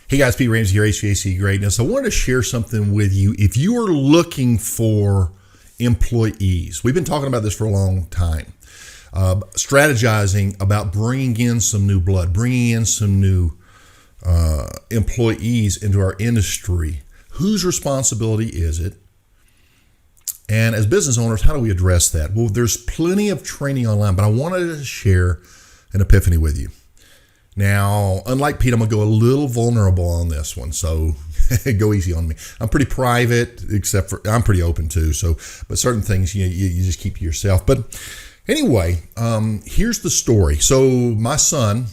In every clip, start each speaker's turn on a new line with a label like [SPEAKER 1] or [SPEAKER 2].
[SPEAKER 1] Hey guys, Pete Ramsey here, HVAC Greatness. I wanted to share something with you. If you are looking for employees, we've been talking about this for a long time, strategizing about bringing in some new blood, bringing in some new employees into our industry. Whose responsibility is it? And as business owners, how do we address that? Well, there's plenty of training online, but I wanted to share an epiphany with you. Now, unlike Pete, I'm going to go a little vulnerable on this one, so go easy on me. I'm pretty private, except for I'm pretty open too. But certain things you just keep to yourself. But anyway, here's the story. So my son,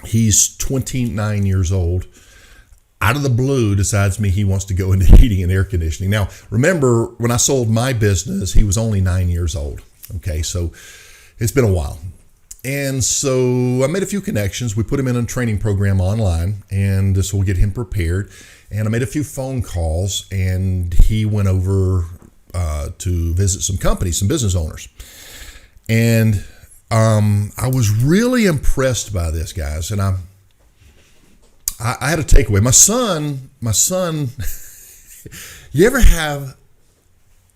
[SPEAKER 1] he's 29 years old. Out of the blue, decides he wants to go into heating and air conditioning. Now, remember when I sold my business, he was only 9 years old. Okay, so it's been a while. And so I made a few connections. We put him in a training program online, and this will get him prepared. And I made a few phone calls, and he went over to visit some companies, some business owners. And I was really impressed by this, guys. And I had a takeaway. My son, you ever have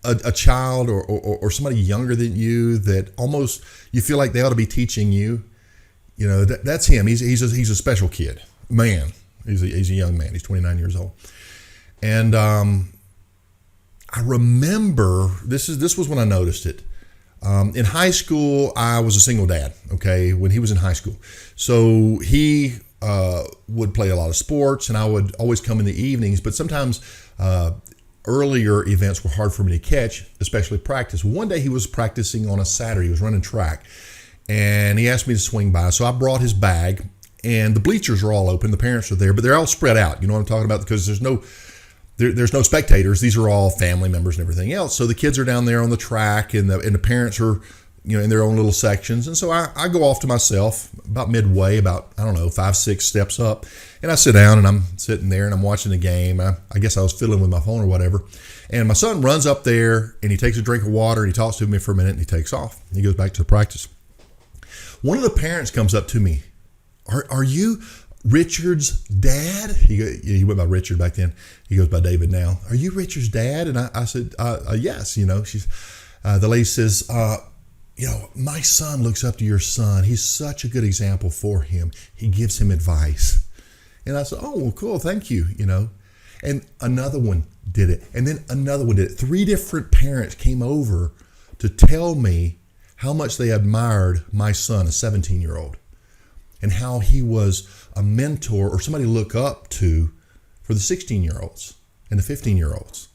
[SPEAKER 1] a child or somebody younger than you that almost you feel like they ought to be teaching you? You know, that's him. He's a special kid, man. He's a young man. He's 29 years old. And I remember this was when I noticed it. In high school, I was a single dad. Okay, when he was in high school, so he would play a lot of sports, and I would always come in the evenings. But sometimes earlier events were hard for me to catch, especially practice. One day he was practicing on a Saturday. He was running track, and he asked me to swing by. So I brought his bag, and the bleachers are all open. The parents are there, but they're all spread out. You know what I'm talking about? Because there's no spectators. These are all family members and everything else. So the kids are down there on the track, and the parents are, you know, in their own little sections. And so I go off to myself about midway, about 5-6 steps up, and I sit down, and I'm sitting there and I'm watching the game. I guess I was fiddling with my phone or whatever. And my son runs up there, and he takes a drink of water, and he talks to me for a minute, and he takes off. He goes back to the practice. One of the parents comes up to me. Are you Richard's dad? He went by Richard back then. He goes by David now. Are you Richard's dad? And I said, yes. You know, the lady says, my son looks up to your son. He's such a good example for him. He gives him advice. And I said, oh, well, cool. Thank you. You know, and another one did it. And then another one did it. 3 different parents came over to tell me how much they admired my son, a 17-year-old, and how he was a mentor or somebody to look up to for the 16-year-olds and the 15-year-olds.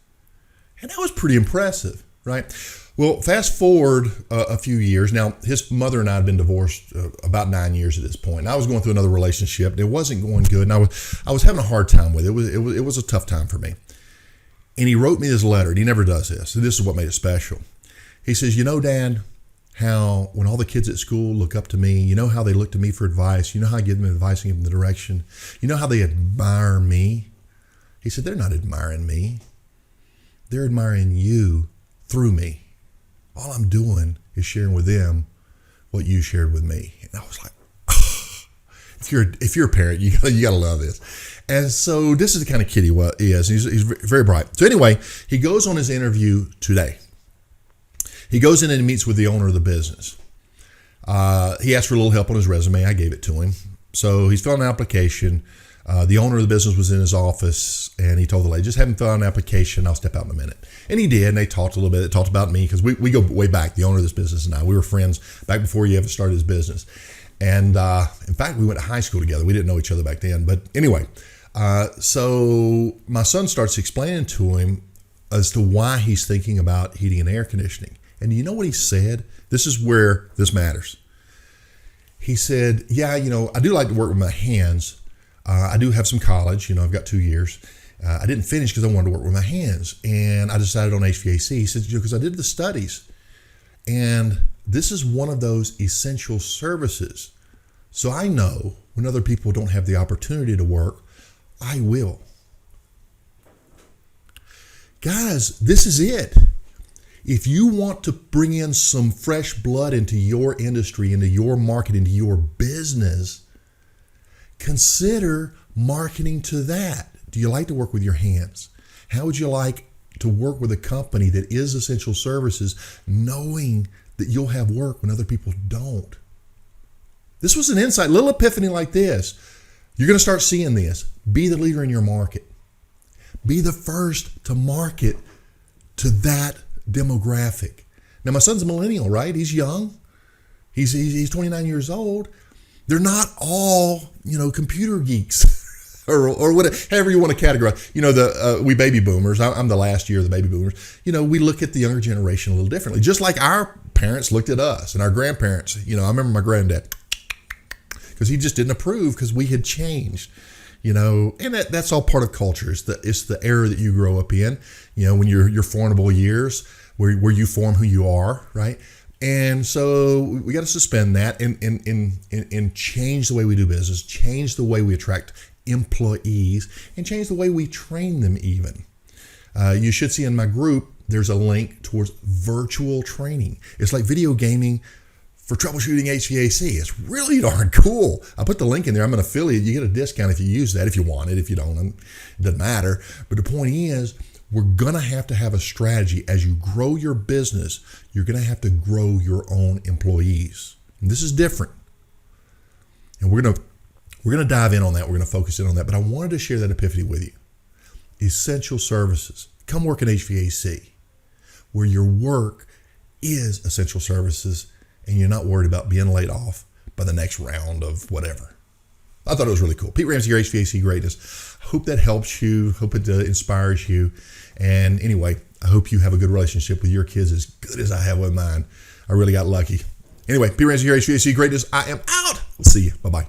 [SPEAKER 1] And that was pretty impressive, right? Well, fast forward a few years. Now, his mother and I had been divorced about 9 years at this point. And I was going through another relationship. And it wasn't going good, and I was having a hard time with it. It was a tough time for me. And he wrote me this letter, and he never does this. And this is what made it special. He says, Dad, how when all the kids at school look up to me, you know how they look to me for advice. You know how I give them advice and give them the direction. You know how they admire me. He said, they're not admiring me. They're admiring you through me. All I'm doing is sharing with them what you shared with me. And I was like, oh. If you're a parent, you gotta love this. And so this is the kind of kid he is. He's very bright. So anyway, he goes on his interview today. He goes in and meets with the owner of the business. He asked for a little help on his resume. I gave it to him. So he's filling an application. The owner of the business was in his office, and he told the lady, just have him fill out an application. I'll step out in a minute. And he did, and they talked a little bit. They talked about me because we go way back, the owner of this business and I. We were friends back before he ever started his business. And in fact, we went to high school together. We didn't know each other back then. But anyway, so my son starts explaining to him as to why he's thinking about heating and air conditioning. And you know what he said? This is where this matters. He said, yeah, I do like to work with my hands. I do have some college. I've got 2 years. I didn't finish because I wanted to work with my hands. And I decided on HVAC. He said, because I did the studies. And this is one of those essential services. So I know when other people don't have the opportunity to work, I will. Guys, this is it. If you want to bring in some fresh blood into your industry, into your market, into your business, consider marketing to that. Do you like to work with your hands? How would you like to work with a company that is essential services, knowing that you'll have work when other people don't? This was an insight, little epiphany like this. You're going to start seeing this. Be the leader in your market. Be the first to market to that demographic. Now, my son's a millennial, right? He's young. He's 29 years old. They're not all, computer geeks or whatever, however you want to categorize. We baby boomers. I'm the last year of the baby boomers. We look at the younger generation a little differently, just like our parents looked at us and our grandparents. I remember my granddad, because he just didn't approve because we had changed. And that's all part of culture. It's the era that you grow up in, when your formidable years, where you form who you are, right? And so we got to suspend that and change the way we do business, change the way we attract employees, and change the way we train them even. You should see in my group, there's a link towards virtual training. It's like video gaming for troubleshooting HVAC. It's really darn cool. I put the link in there. I'm an affiliate. You get a discount if you use that, if you want it. If you don't, it doesn't matter. But the point is, we're going to have a strategy. As you grow your business, you're going to have to grow your own employees. And this is different. And we're going to dive in on that. We're going to focus in on that. But I wanted to share that epiphany with you. Essential services. Come work in HVAC, where your work is essential services, and you're not worried about being laid off by the next round of whatever. I thought it was really cool. Pete Ramsey, your HVAC greatness. Hope that helps you. Hope it inspires you. And anyway, I hope you have a good relationship with your kids, as good as I have with mine. I really got lucky. Anyway, Pete Ramsey, your HVAC greatness. I am out. We'll see you. Bye-bye.